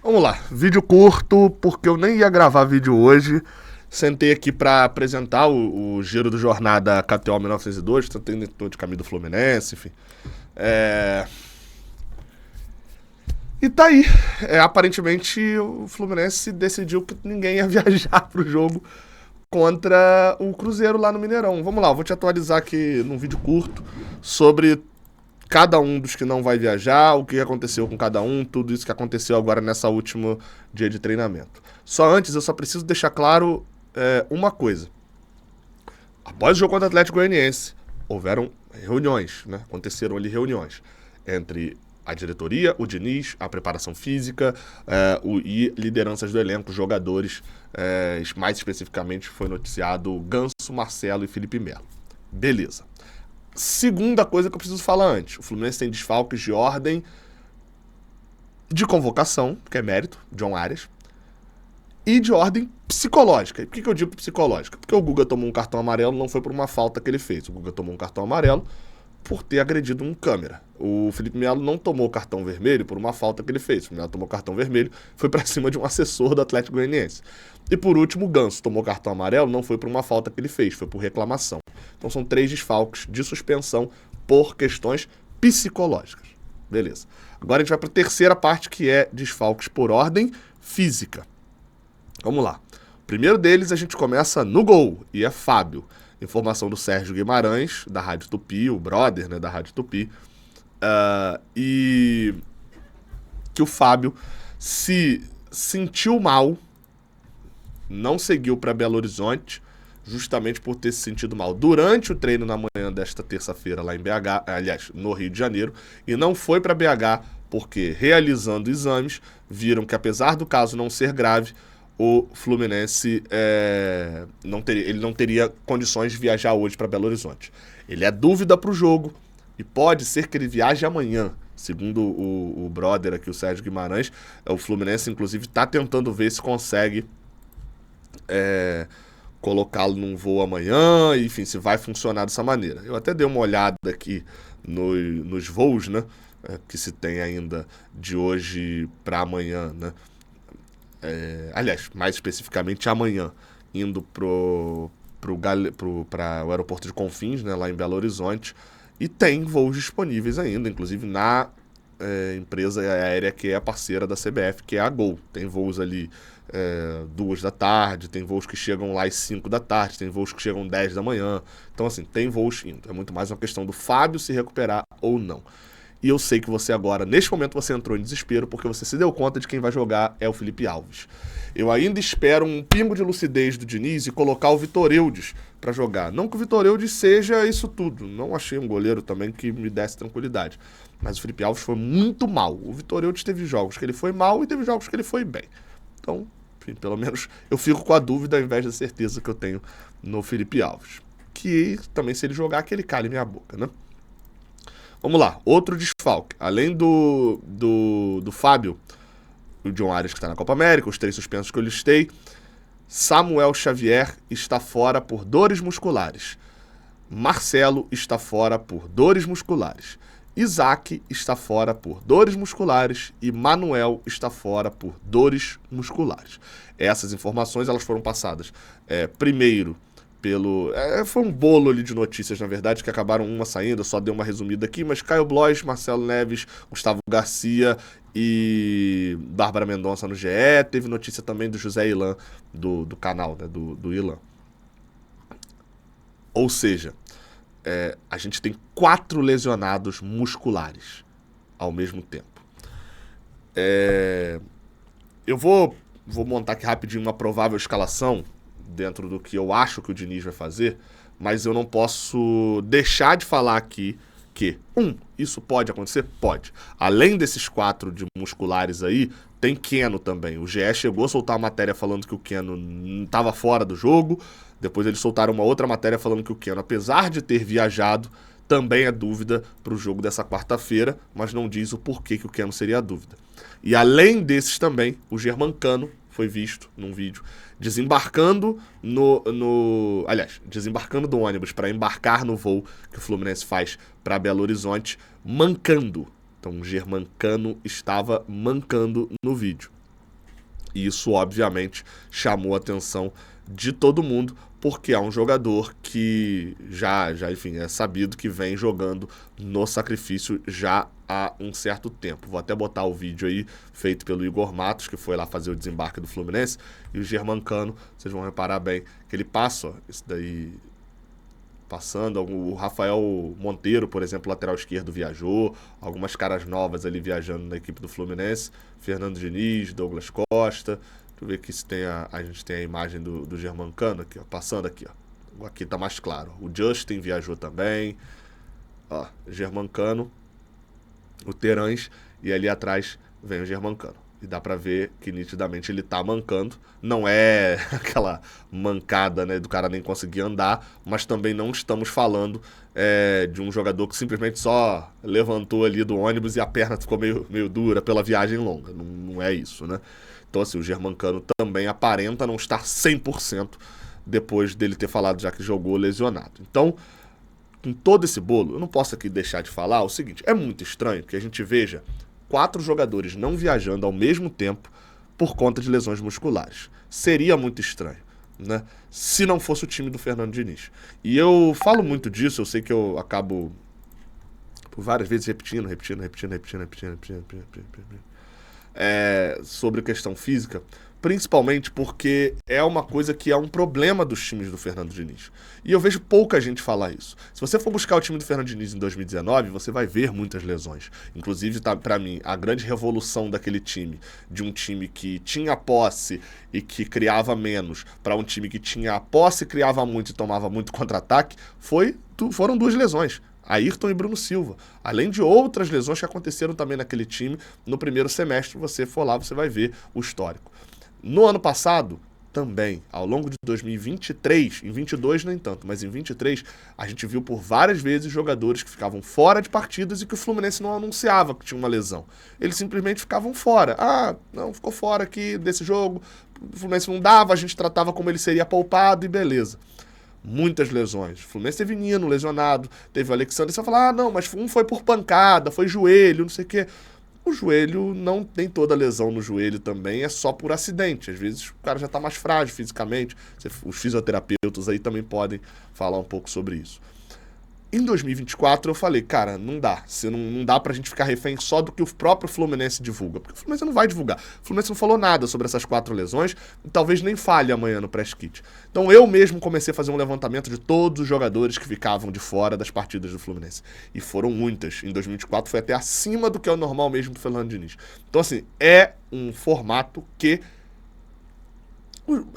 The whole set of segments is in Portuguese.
Vamos lá, vídeo curto, porque eu nem ia gravar vídeo hoje. Sentei aqui para apresentar o giro do Jornada KTO 1902, tô de caminho do Fluminense, enfim. E tá aí. Aparentemente o Fluminense decidiu que ninguém ia viajar pro jogo contra o Cruzeiro lá no Mineirão. Vamos lá, eu vou te atualizar aqui num vídeo curto sobre cada um dos que não vai viajar, o que aconteceu com cada um, tudo isso que aconteceu agora nessa última dia de treinamento. Só antes, eu só preciso deixar claro uma coisa. Após o jogo contra o Atlético Goianiense, houveram reuniões, né? Aconteceram ali reuniões entre a diretoria, o Diniz, a preparação física e lideranças do elenco, jogadores, mais especificamente foi noticiado Ganso, Marcelo e Felipe Melo. Beleza. Segunda coisa que eu preciso falar antes. O Fluminense tem desfalques de ordem de convocação, que é mérito, John Arias, e de ordem psicológica. E por que eu digo psicológica? Porque o Guga tomou um cartão amarelo, não foi por uma falta que ele fez. O Guga tomou um cartão amarelo por ter agredido um câmera. O Felipe Melo não tomou cartão vermelho por uma falta que ele fez. O Felipe Melo tomou cartão vermelho, foi pra cima de um assessor do Atlético Goianiense. E por último, o Ganso tomou cartão amarelo, não foi por uma falta que ele fez, foi por reclamação. Então são 3 desfalques de suspensão por questões psicológicas. Beleza. Agora a gente vai para a terceira parte, que é desfalques por ordem física. Vamos lá. O primeiro deles a gente começa no gol, e é Fábio. Informação do Sérgio Guimarães, da Rádio Tupi, o brother, né, da Rádio Tupi. E que o Fábio se sentiu mal, não seguiu para Belo Horizonte, justamente por ter se sentido mal durante o treino na manhã desta terça-feira lá em BH, aliás, no Rio de Janeiro, e não foi para BH porque, realizando exames, viram que, apesar do caso não ser grave, o Fluminense ele não teria condições de viajar hoje para Belo Horizonte. Ele é dúvida para o jogo e pode ser que ele viaje amanhã. Segundo o brother aqui, o Sérgio Guimarães, o Fluminense, inclusive, está tentando ver se consegue colocá-lo num voo amanhã, enfim, se vai funcionar dessa maneira. Eu até dei uma olhada aqui nos voos, né, que se tem ainda de hoje para amanhã, né? Aliás, mais especificamente amanhã, indo para o aeroporto de Confins, né, lá em Belo Horizonte, e tem voos disponíveis ainda, inclusive na empresa aérea que é a parceira da CBF, que é a Gol. Tem voos ali 2 da tarde, tem voos que chegam lá às 5 da tarde, tem voos que chegam 10 da manhã. Então, assim, tem voos indo. É muito mais uma questão do Fábio se recuperar ou não. E eu sei que você agora, neste momento, você entrou em desespero porque você se deu conta de que quem vai jogar é o Felipe Alves. Eu ainda espero um pingo de lucidez do Diniz e colocar o Vitor Eudes para jogar. Não que o Vitor Eudes seja isso tudo. Não achei um goleiro também que me desse tranquilidade. Mas o Felipe Alves foi muito mal. O Vitor Eudes teve jogos que ele foi mal e teve jogos que ele foi bem. Então, enfim, pelo menos eu fico com a dúvida ao invés da certeza que eu tenho no Felipe Alves. Que também, se ele jogar, que ele cale minha boca, né? Vamos lá, outro desfalque. Além do Fábio, o John Arias, que está na Copa América, os 3 suspensos que eu listei, Samuel Xavier está fora por dores musculares. Marcelo está fora por dores musculares. Isaac está fora por dores musculares e Manuel está fora por dores musculares. Essas informações elas foram passadas primeiro foi um bolo ali de notícias, na verdade, que acabaram uma saindo, só dei uma resumida aqui, mas Caio Blois, Marcelo Neves, Gustavo Garcia e Bárbara Mendonça no GE, teve notícia também do José Ilan, do canal, né, do Ilan. Ou seja, a gente tem 4 lesionados musculares ao mesmo tempo. Eu vou montar aqui rapidinho uma provável escalação dentro do que eu acho que o Diniz vai fazer, mas eu não posso deixar de falar aqui que, isso pode acontecer? Pode. Além desses 4 de musculares aí, tem Keno também. O GE chegou a soltar uma matéria falando que o Keno estava fora do jogo, depois eles soltaram uma outra matéria falando que o Keno, apesar de ter viajado, também é dúvida para o jogo dessa quarta-feira, mas não diz o porquê que o Keno seria a dúvida. E além desses também, o Germancano foi visto num vídeo desembarcando desembarcando do ônibus para embarcar no voo que o Fluminense faz para Belo Horizonte, mancando. Então o Germancano estava mancando no vídeo. E isso, obviamente, chamou a atenção de todo mundo, porque é um jogador que enfim, é sabido que vem jogando no sacrifício já há um certo tempo. Vou até botar o vídeo aí, feito pelo Igor Matos, que foi lá fazer o desembarque do Fluminense, e o Germancano, vocês vão reparar bem, que ele passa, ó, isso daí... Passando, o Rafael Monteiro, por exemplo, lateral esquerdo, viajou, algumas caras novas ali viajando na equipe do Fluminense, Fernando Diniz, Douglas Costa, deixa eu ver aqui se tem a gente tem a imagem do Germancano aqui, ó, passando aqui, ó, aqui tá mais claro, o Justin viajou também, ó, Germancano, o Terãs, e ali atrás vem o Germancano. E dá pra ver que nitidamente ele tá mancando. Não é aquela mancada, né, do cara nem conseguir andar, mas também não estamos falando de um jogador que simplesmente só levantou ali do ônibus e a perna ficou meio dura pela viagem longa. Não é isso, né? Então, assim, o Germancano também aparenta não estar 100% depois dele ter falado já que jogou lesionado. Então, com todo esse bolo, eu não posso aqui deixar de falar o seguinte: é muito estranho que a gente veja 4 jogadores não viajando ao mesmo tempo por conta de lesões musculares. Seria muito estranho, né? Se não fosse o time do Fernando Diniz. E eu falo muito disso, eu sei que eu acabo por várias vezes repetindo, sobre a questão física, principalmente porque é uma coisa que é um problema dos times do Fernando Diniz. E eu vejo pouca gente falar isso. Se você for buscar o time do Fernando Diniz em 2019, você vai ver muitas lesões. Inclusive, tá, para mim, a grande revolução daquele time, de um time que tinha posse e que criava menos, para um time que tinha posse, criava muito e tomava muito contra-ataque, foram 2 lesões. Ayrton e Bruno Silva, além de outras lesões que aconteceram também naquele time no primeiro semestre. Você for lá, você vai ver o histórico. No ano passado, também, ao longo de 2023, em 22 nem tanto, mas em 23, a gente viu por várias vezes jogadores que ficavam fora de partidas e que o Fluminense não anunciava que tinha uma lesão. Eles simplesmente ficavam fora. Ah, não, ficou fora aqui desse jogo, o Fluminense não dava, a gente tratava como ele seria poupado e beleza. Muitas lesões. O Fluminense teve Nino lesionado, teve o Alexandre, você vai falar, ah, não, mas um foi por pancada, foi joelho, não sei o quê. O joelho, não tem toda lesão no joelho também, é só por acidente. Às vezes o cara já tá mais frágil fisicamente. Os fisioterapeutas aí também podem falar um pouco sobre isso. Em 2024 eu falei, cara, não dá. Não dá pra gente ficar refém só do que o próprio Fluminense divulga. Porque o Fluminense não vai divulgar. O Fluminense não falou nada sobre essas 4 lesões e talvez nem fale amanhã no press kit. Então eu mesmo comecei a fazer um levantamento de todos os jogadores que ficavam de fora das partidas do Fluminense. E foram muitas. Em 2024 foi até acima do que é o normal mesmo do Fernando Diniz. Então assim, é um formato que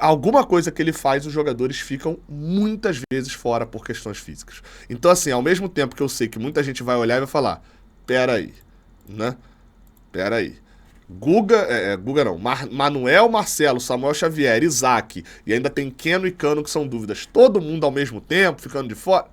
alguma coisa que ele faz, os jogadores ficam muitas vezes fora por questões físicas. Então, assim, ao mesmo tempo que eu sei que muita gente vai olhar e vai falar, peraí, né? Peraí. Guga não, Manuel, Marcelo, Samuel Xavier, Isaac, e ainda tem Keno e Cano que são dúvidas. Todo mundo ao mesmo tempo, ficando de fora.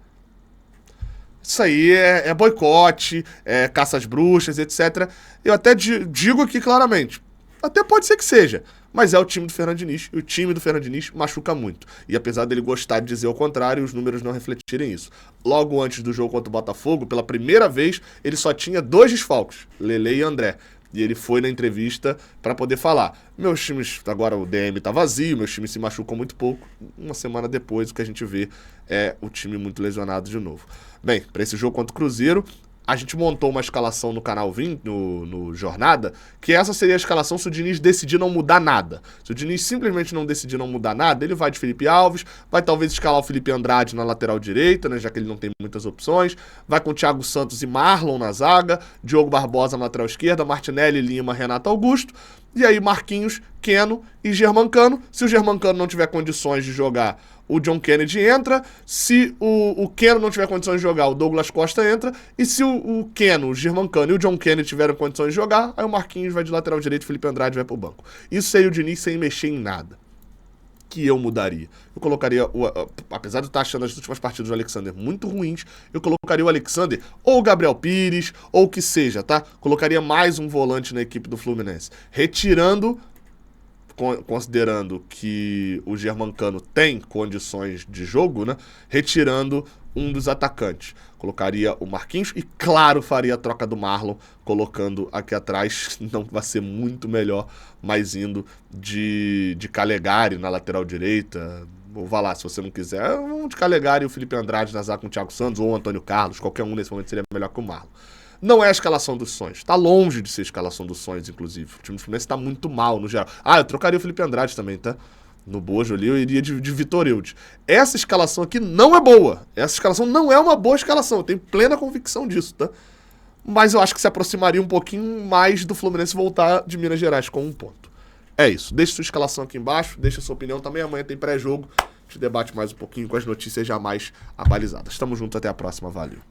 Isso aí é boicote, é caça às bruxas, etc. Eu até digo aqui claramente, até pode ser que seja, mas é o time do Fernando Diniz, e o time do Fernando Diniz machuca muito. E apesar dele gostar de dizer o contrário, os números não refletirem isso. Logo antes do jogo contra o Botafogo, pela primeira vez, ele só tinha 2 desfalques, Lele e André. E ele foi na entrevista para poder falar, meus times, agora o DM tá vazio, meus times se machucam muito pouco. Uma semana depois, o que a gente vê é o time muito lesionado de novo. Bem, para esse jogo contra o Cruzeiro, a gente montou uma escalação no canal 20, no Jornada, que essa seria a escalação se o Diniz decidir não mudar nada. Se o Diniz simplesmente não decidir não mudar nada, ele vai de Felipe Alves, vai talvez escalar o Felipe Andrade na lateral direita, né, já que ele não tem muitas opções, vai com Thiago Santos e Marlon na zaga, Diogo Barbosa na lateral esquerda, Martinelli, Lima, Renato Augusto, e aí Marquinhos, Keno e Germancano. Se o Germancano não tiver condições de jogar, o John Kennedy entra. Se o Keno não tiver condições de jogar, o Douglas Costa entra. E se o Keno, o Germancano e o John Kennedy tiverem condições de jogar, aí o Marquinhos vai de lateral direito e o Felipe Andrade vai pro banco. Isso seria o Diniz sem mexer em nada. Que eu mudaria? Eu colocaria, apesar de eu estar achando as últimas partidas do Alexander muito ruins, eu colocaria o Alexander ou o Gabriel Pires, ou o que seja, tá? Colocaria mais um volante na equipe do Fluminense. Retirando, considerando que o Germancano tem condições de jogo, né? Retirando um dos atacantes. Colocaria o Marquinhos e, claro, faria a troca do Marlon, colocando aqui atrás, não vai ser muito melhor, mas indo de Calegari na lateral direita. Ou vá lá, se você não quiser, um de Calegari e o Felipe Andrade na zaga com o Thiago Santos, ou o Antônio Carlos, qualquer um nesse momento seria melhor que o Marlon. Não é a escalação dos sonhos. Tá longe de ser a escalação dos sonhos, inclusive. O time do Fluminense tá muito mal, no geral. Eu trocaria o Felipe Andrade também, tá? No Bojo ali, eu iria de Vitor Eudes. Essa escalação aqui não é boa. Essa escalação não é uma boa escalação. Eu tenho plena convicção disso, tá? Mas eu acho que se aproximaria um pouquinho mais do Fluminense voltar de Minas Gerais com 1 ponto. É isso. Deixa sua escalação aqui embaixo. Deixa sua opinião também. Amanhã tem pré-jogo. A gente debate mais um pouquinho com as notícias já mais abalizadas. Tamo junto. Até a próxima. Valeu.